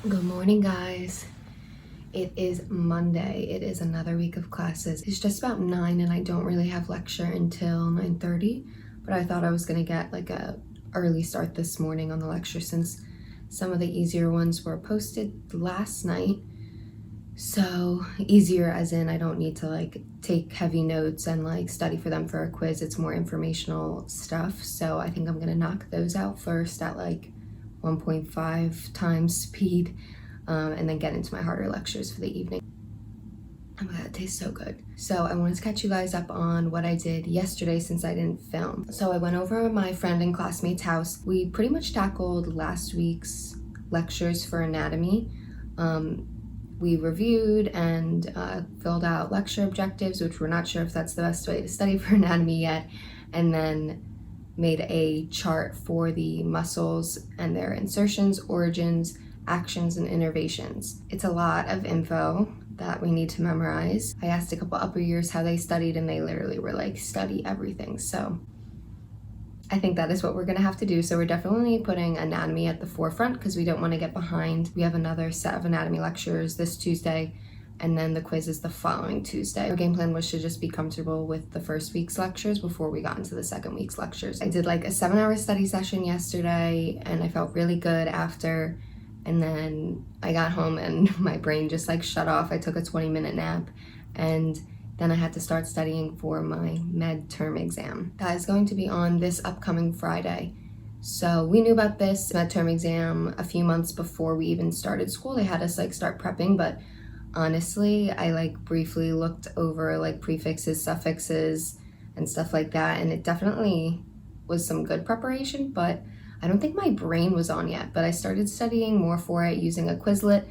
Good morning, guys. It is Monday. It is another week of classes. It's just about 9 and I don't really have lecture until 9:30, but I thought I was gonna get like a early start this morning on the lecture since some of the easier ones were posted last night. So easier as in I don't need to like take heavy notes and like study for them for a quiz. It's more informational stuff. So I think I'm gonna knock those out first at like 1.5 times speed, and then get into my harder lectures for the evening. Oh my god, it tastes so good. So I wanted to catch you guys up on what I did yesterday since I didn't film. So I went over my friend and classmate's house. We pretty much tackled last week's lectures for anatomy. We reviewed and filled out lecture objectives, which we're not sure if that's the best way to study for anatomy yet, and then made a chart for the muscles and their insertions, origins, actions, and innervations. It's a lot of info that we need to memorize. I asked a couple upper years how they studied and they literally were like, study everything. So I think that is what we're gonna have to do. So we're definitely putting anatomy at the forefront because we don't want to get behind. We have another set of anatomy lectures this Tuesday, and then the quiz is the following Tuesday. Our game plan was to just be comfortable with the first week's lectures before we got into the second week's lectures. I did like a 7-hour study session yesterday and I felt really good after, and then I got home and my brain just like shut off. I took a 20-minute nap and then I had to start studying for my midterm exam. That is going to be on this upcoming Friday. So we knew about this midterm exam a few months before we even started school. They had us like start prepping, but honestly, I like briefly looked over like prefixes, suffixes, and stuff like that, and it definitely was some good preparation, but I don't think my brain was on yet. But I started studying more for it using a Quizlet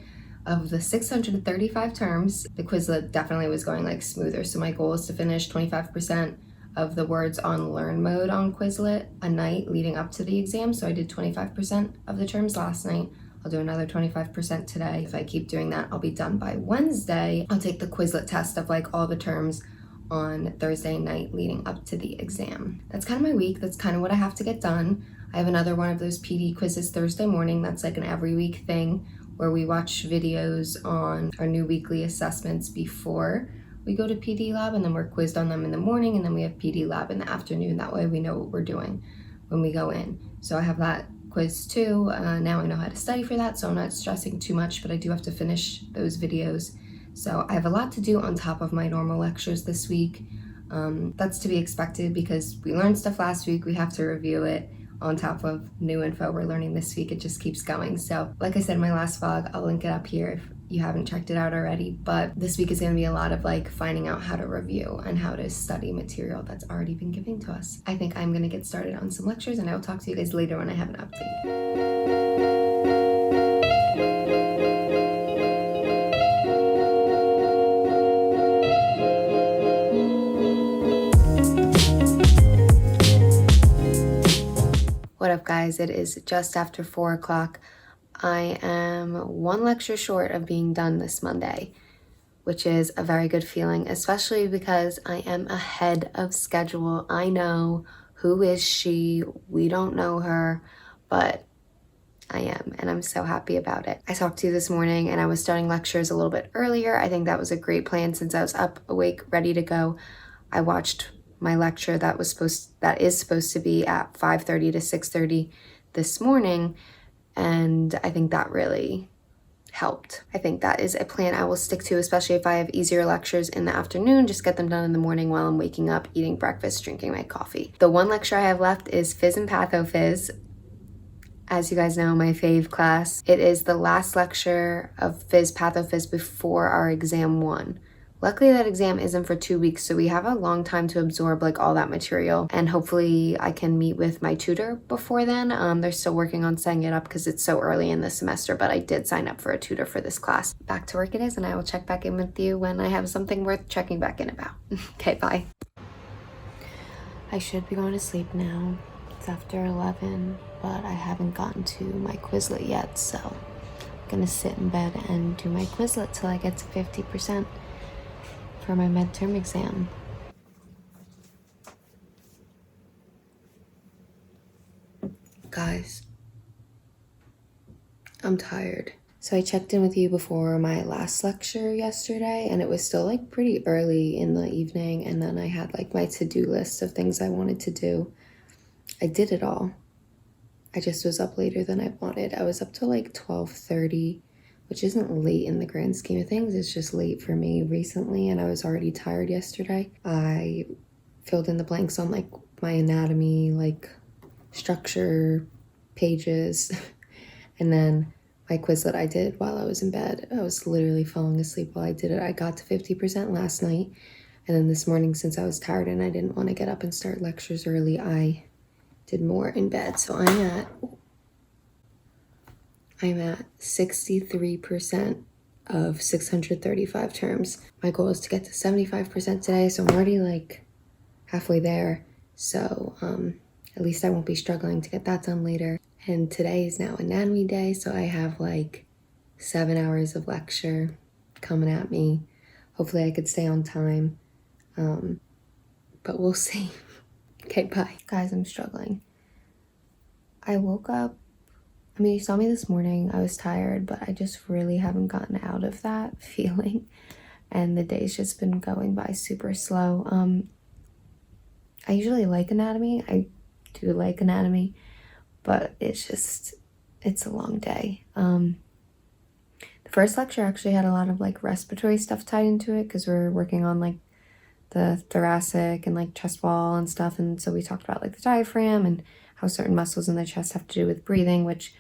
of the 635 terms. The Quizlet definitely was going like smoother, so my goal is to finish 25% of the words on learn mode on Quizlet a night leading up to the exam. So I did 25% of the terms last night. I'll do another 25% today. If I keep doing that, I'll be done by Wednesday. I'll take the Quizlet test of like all the terms on Thursday night leading up to the exam. That's kind of my week. That's kind of what I have to get done. I have another one of those PD quizzes Thursday morning. That's like an every week thing where we watch videos on our new weekly assessments before we go to PD lab, and then we're quizzed on them in the morning, and then we have PD lab in the afternoon. That way we know what we're doing when we go in. So I have that quiz too. Now I know how to study for that, so I'm not stressing too much, but I do have to finish those videos. So I have a lot to do on top of my normal lectures this week. That's to be expected because we learned stuff last week. We have to review it on top of new info we're learning this week. It just keeps going. So like I said in my last vlog, I'll link it up here if you haven't checked it out already, but this week is going to be a lot of like finding out how to review and how to study material that's already been given to us. I think I'm going to get started on some lectures, and I will talk to you guys later when I have an update. What up, guys? It is just after 4 o'clock. I am one lecture short of being done this Monday, which is a very good feeling, especially because I am ahead of schedule. I know, who is she? We don't know her, but I am, and I'm so happy about it. I talked to you this morning and I was starting lectures a little bit earlier. I think that was a great plan since I was up, awake, ready to go. I watched my lecture that is supposed to be at 5:30 to 6:30 this morning, and I think that really helped. I think that is a plan I will stick to, especially if I have easier lectures in the afternoon. Just get them done in the morning while I'm waking up, eating breakfast, drinking my coffee. The one lecture I have left is Phys and Pathophys. As you guys know, my fave class. It is the last lecture of Phys Pathophys before our exam 1. Luckily that exam isn't for 2 weeks, so we have a long time to absorb like all that material, and hopefully I can meet with my tutor before then. They're still working on setting it up because it's so early in the semester, but I did sign up for a tutor for this class. Back to work it is, and I will check back in with you when I have something worth checking back in about. Okay, bye. I should be going to sleep now. It's after 11, but I haven't gotten to my Quizlet yet, so I'm gonna sit in bed and do my Quizlet till I get to 50% for my midterm exam. Guys, I'm tired. So I checked in with you before my last lecture yesterday, and it was still like pretty early in the evening, and then I had like my to-do list of things I wanted to do. I did it all. I just was up later than I wanted. I was up till like 12:30, which isn't late in the grand scheme of things. It's just late for me recently, and I was already tired yesterday. I filled in the blanks on like my anatomy, like structure pages, and then my Quizlet I did while I was in bed. I was literally falling asleep while I did it. I got to 50% last night, and then this morning, since I was tired and I didn't want to get up and start lectures early, I did more in bed. So I'm at 63% of 635 terms. My goal is to get to 75% today, so I'm already like halfway there. So at least I won't be struggling to get that done later. And today is now anatomy day, so I have like 7 hours of lecture coming at me. Hopefully I could stay on time, but we'll see. Okay, bye. Guys, I'm struggling. I woke up, I mean, you saw me this morning, I was tired, but I just really haven't gotten out of that feeling, and the day's just been going by super slow. I usually like anatomy. I do like anatomy, but it's a long day. The first lecture actually had a lot of like respiratory stuff tied into it because we're working on like the thoracic and like chest wall and stuff, and so we talked about like the diaphragm and how certain muscles in the chest have to do with breathing, which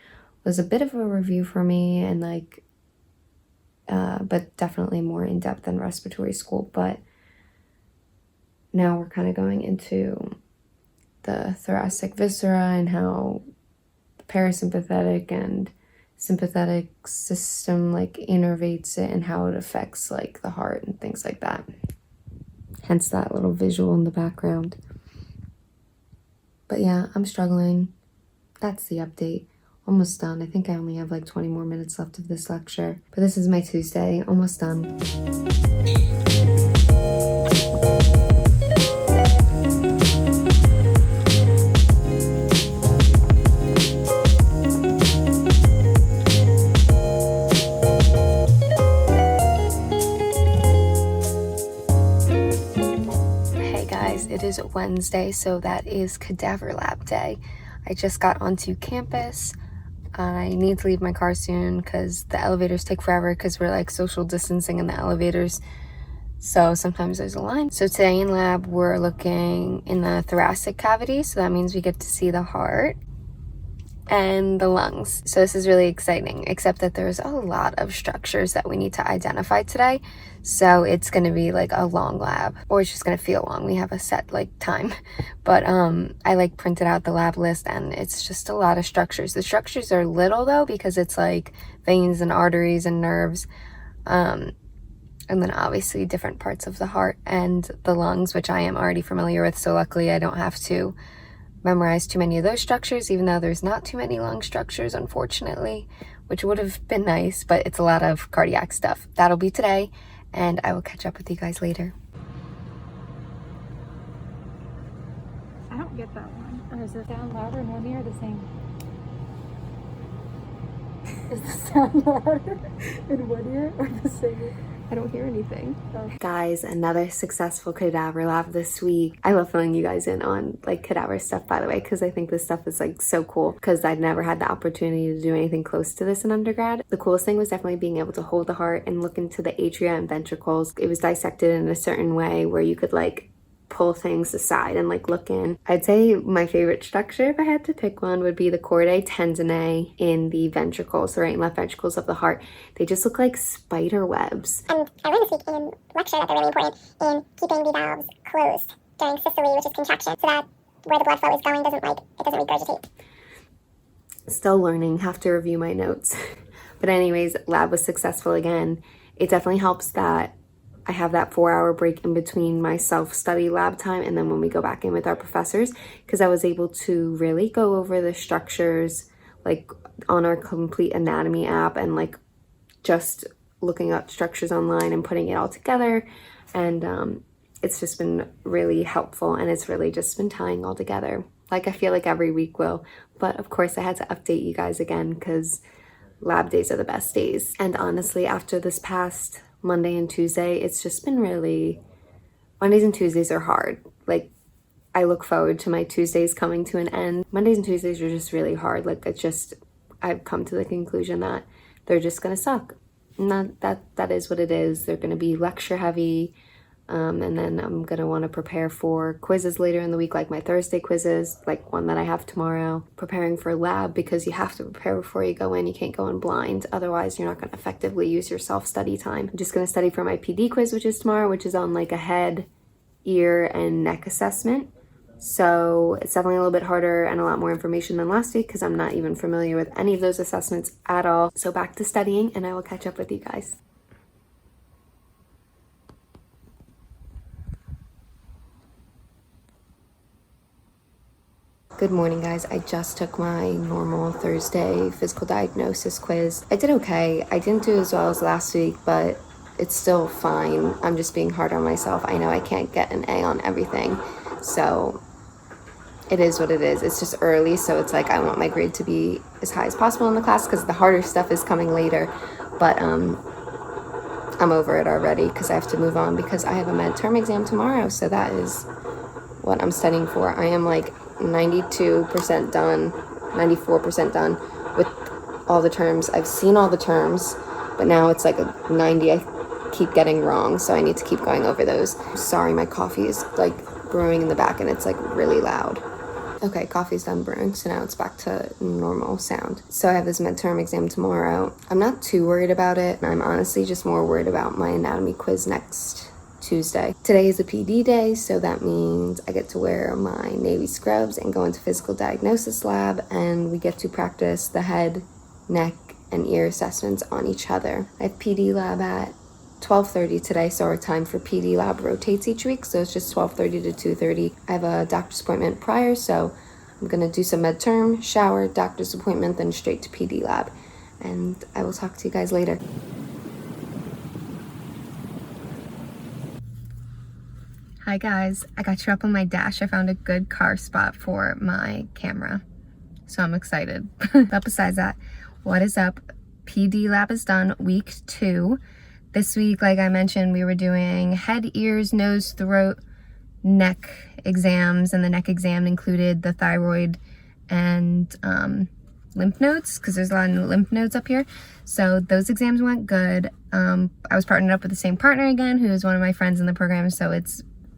was a bit of a review for me, and like but definitely more in-depth than respiratory school. But now we're kind of going into the thoracic viscera and how the parasympathetic and sympathetic system like innervates it and how it affects like the heart and things like that. Hence that little visual in the background. But yeah, I'm struggling. That's the update. Almost done. I think I only have like 20 more minutes left of this lecture. But this is my Tuesday. Almost done. It is Wednesday, so that is cadaver lab day. I just got onto campus. I need to leave my car soon because the elevators take forever because we're like social distancing in the elevators. So sometimes there's a line. So today in lab, we're looking in the thoracic cavity. So that means we get to see the heart and the lungs. So this is really exciting, except that there's a lot of structures that we need to identify today. So it's going to be like a long lab, or it's just going to feel long. We have a set like time, but I like printed out the lab list, and it's just a lot of structures. The structures are little though, because it's like veins and arteries and nerves. And then obviously different parts of the heart and the lungs, which I am already familiar with. So luckily I don't have to memorize too many of those structures, even though there's not too many lung structures, unfortunately, which would have been nice, but it's a lot of cardiac stuff. That'll be today, and I will catch up with you guys later. I don't get that one. Or is the sound louder in one ear or the same? Is the sound louder in one ear or the same? I don't hear anything. Oh. Guys, another successful cadaver lab this week. I love filling you guys in on like cadaver stuff, by the way, because I think this stuff is like so cool, because I'd never had the opportunity to do anything close to this in undergrad. The coolest thing was definitely being able to hold the heart and look into the atria and ventricles. It was dissected in a certain way where you could like pull things aside and like look in. I'd say my favorite structure, if I had to pick one, would be the chordae tendineae in the ventricles, the right and left ventricles of the heart. They just look like spider webs. And I learned this week in lecture that they're really important in keeping the valves closed during systole, which is contraction, so that where the blood flow is going doesn't regurgitate. Still learning, have to review my notes. But anyways, lab was successful again. It definitely helps that I have that 4-hour break in between my self-study lab time and then when we go back in with our professors, because I was able to really go over the structures like on our complete anatomy app and like just looking up structures online and putting it all together. And it's just been really helpful, and it's really just been tying all together like I feel like every week will. But of course I had to update you guys again because lab days are the best days. And honestly, after this past Monday and Tuesday, it's just been really, Mondays and Tuesdays are hard. Like, I look forward to my Tuesdays coming to an end. Mondays and Tuesdays are just really hard. Like, it's just, I've come to the conclusion that they're just gonna suck. Not that is what it is. They're gonna be lecture heavy. And then I'm gonna want to prepare for quizzes later in the week, like my Thursday quizzes, like one that I have tomorrow. Preparing for lab, because you have to prepare before you go in. You can't go in blind, otherwise you're not going to effectively use your self-study time. I'm just going to study for my PD quiz, which is tomorrow, which is on like a head, ear, and neck assessment. So it's definitely a little bit harder and a lot more information than last week because I'm not even familiar with any of those assessments at all. So back to studying, and I will catch up with you guys. Good morning, guys. I just took my normal Thursday physical diagnosis quiz. I did okay. I didn't do as well as last week, but it's still fine. I'm just being hard on myself. I know I can't get an A on everything, so it is what it is. It's just early, so it's like I want my grade to be as high as possible in the class because the harder stuff is coming later. But I'm over it already because I have to move on because I have a midterm exam tomorrow, so that is what I'm studying for. I am like 92% done, 94% done with all the terms. I've seen all the terms, but now it's like a 90 I keep getting wrong, so I need to keep going over those. Sorry, my coffee is like brewing in the back and it's like really loud. Okay, coffee's done brewing, so now it's back to normal sound. So I have this midterm exam tomorrow. I'm not too worried about it. I'm honestly just more worried about my anatomy quiz next Tuesday. Today is a PD day, so that means I get to wear my Navy scrubs and go into physical diagnosis lab, and we get to practice the head, neck, and ear assessments on each other. I have PD lab at 12:30 today, so our time for PD lab rotates each week, so it's just 12:30 to 2:30. I have a doctor's appointment prior, so I'm gonna do some midterm, shower, doctor's appointment, then straight to PD lab. And I will talk to you guys later. Hi guys, I got you up on my dash. I found a good car spot for my camera, so I'm excited. But besides that, what is up? PD lab is done, week 2. This week, like I mentioned, we were doing head, ears, nose, throat, neck exams, and the neck exam included the thyroid and lymph nodes, because there's a lot of lymph nodes up here. So those exams went good. I was partnered up with the same partner again, who is one of my friends in the program, so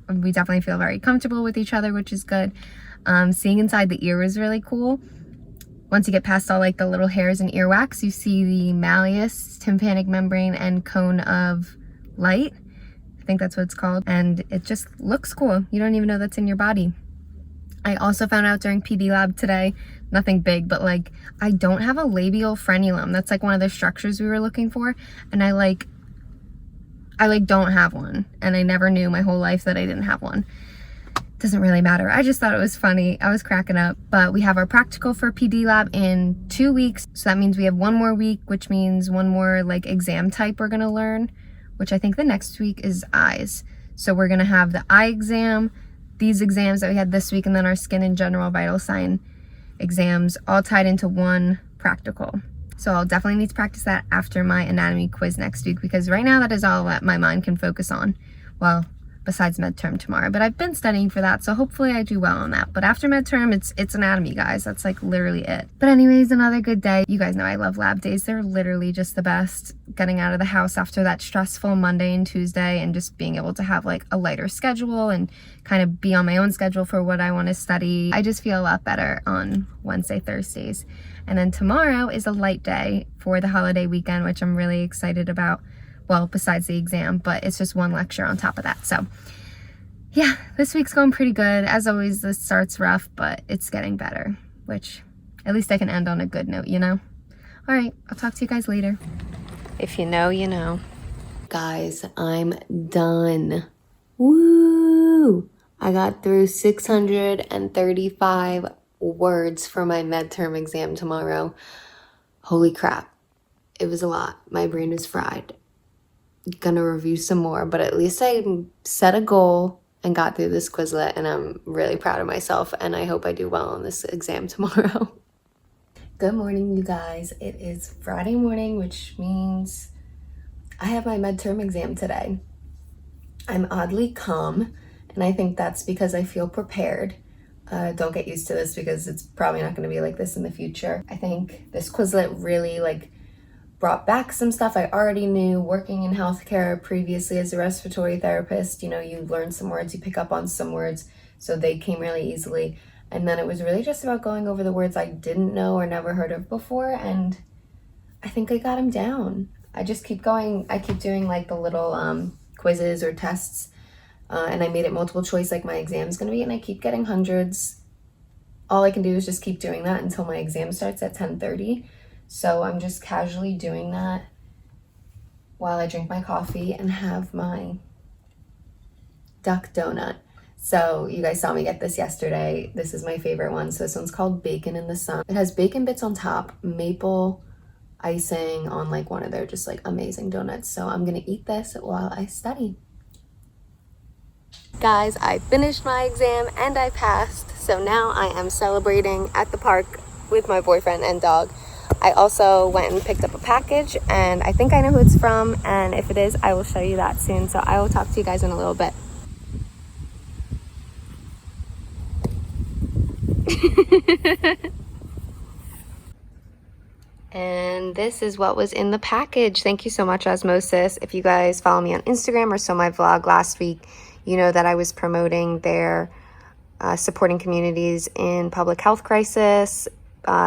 we definitely feel very comfortable with each other, which is good. Seeing inside the ear was really cool. Once you get past all like the little hairs and earwax, you see the malleus, tympanic membrane, and cone of light. I think that's what it's called. And it just looks cool. You don't even know that's in your body. I also found out during PD lab today, nothing big, but like I don't have a labial frenulum. That's like one of the structures we were looking for. And I don't have one, and I never knew my whole life that I didn't have one. Doesn't really matter. I just thought it was funny. I was cracking up. But we have our practical for PD lab in 2 weeks, so that means we have one more week, which means one more like exam type we're gonna learn, which I think the next week is eyes. So we're gonna have the eye exam, these exams that we had this week, and then our skin and general vital sign exams all tied into one practical. So I'll definitely need to practice that after my anatomy quiz next week, because right now that is all that my mind can focus on. Well, besides midterm tomorrow, but I've been studying for that, so hopefully I do well on that. But after midterm, it's anatomy, guys. That's like literally it. But anyways, another good day. You guys know I love lab days. They're literally just the best. Getting out of the house after that stressful Monday and Tuesday, and just being able to have like a lighter schedule and kind of be on my own schedule for what I want to study. I just feel a lot better on Wednesday, Thursdays. And then tomorrow is a light day for the holiday weekend, which I'm really excited about. Well, besides the exam, but it's just one lecture on top of that. So yeah, this week's going pretty good. As always, this start's rough, but it's getting better, which at least I can end on a good note, you know? All right, I'll talk to you guys later. If you know, you know. Guys, I'm done. Woo! I got through 635 words for my midterm exam tomorrow. Holy crap. It was a lot. My brain was fried. Gonna review some more, but at least I set a goal and got through this Quizlet, and I'm really proud of myself, and I hope I do well on this exam tomorrow. Good morning, you guys. It is Friday morning, which means I have my midterm exam today. I'm oddly calm, and I think that's because I feel prepared. Don't get used to this because it's probably not going to be like this in the future. I think this Quizlet really brought back some stuff I already knew working in healthcare previously as a respiratory therapist. You know, you learn some words, you pick up on some words, so they came really easily. And then it was really just about going over the words I didn't know or never heard of before, and I think I got them down. I just keep going. I keep doing like the little quizzes or tests, and I made it multiple choice like my exam's gonna be, and I keep getting hundreds. All I can do is just keep doing that until my exam starts at 10:30. So I'm just casually doing that while I drink my coffee and have my duck donut. So you guys saw me get this yesterday. This is my favorite one. So this one's called Bacon in the Sun. It has bacon bits on top, maple icing on like one of their just like amazing donuts. So I'm gonna eat this while I study. Guys, I finished my exam and I passed. So now I am celebrating at the park with my boyfriend and dog. I also went and picked up a package and I think I know who it's from, and if it is, I will show you that soon. So I will talk to you guys in a little bit. And this is what was in the package. Thank you so much, Osmosis. If you guys follow me on Instagram or saw my vlog last week, you know that I was promoting their supporting communities in public health crisis,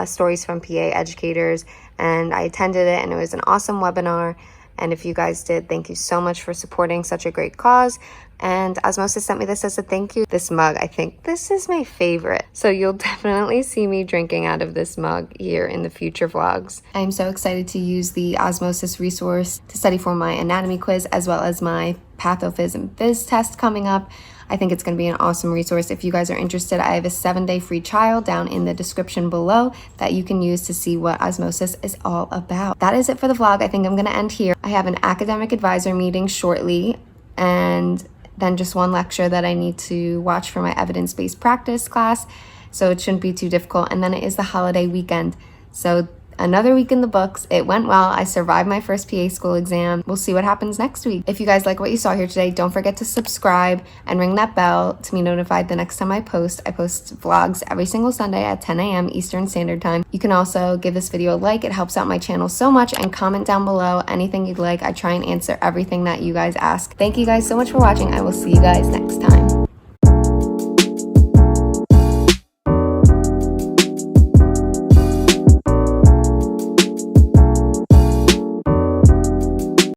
stories from PA educators, and I attended it and it was an awesome webinar. And if you guys did, thank you so much for supporting such a great cause. And Osmosis sent me this as a thank you. This mug, I think this is my favorite. So you'll definitely see me drinking out of this mug here in the future vlogs. I'm so excited to use the Osmosis resource to study for my anatomy quiz as well as my pathophys and phys test coming up. I think it's going to be an awesome resource. If you guys are interested, I have a 7-day free trial down in the description below that you can use to see what Osmosis is all about. That is it for the vlog. I think I'm going to end here. I have an academic advisor meeting shortly, and then just one lecture that I need to watch for my evidence-based practice class, so it shouldn't be too difficult. And then it is the holiday weekend, so another week in the books. It went well. I survived my first PA school exam. We'll see what happens next week. If you guys like what you saw here today, don't forget to subscribe and ring that bell to be notified the next time I post. I post vlogs every single Sunday at 10 a.m. Eastern Standard Time. You can also give this video a like. It helps out my channel so much, and comment down below anything you'd like. I try and answer everything that you guys ask. Thank you guys so much for watching. I will see you guys next time.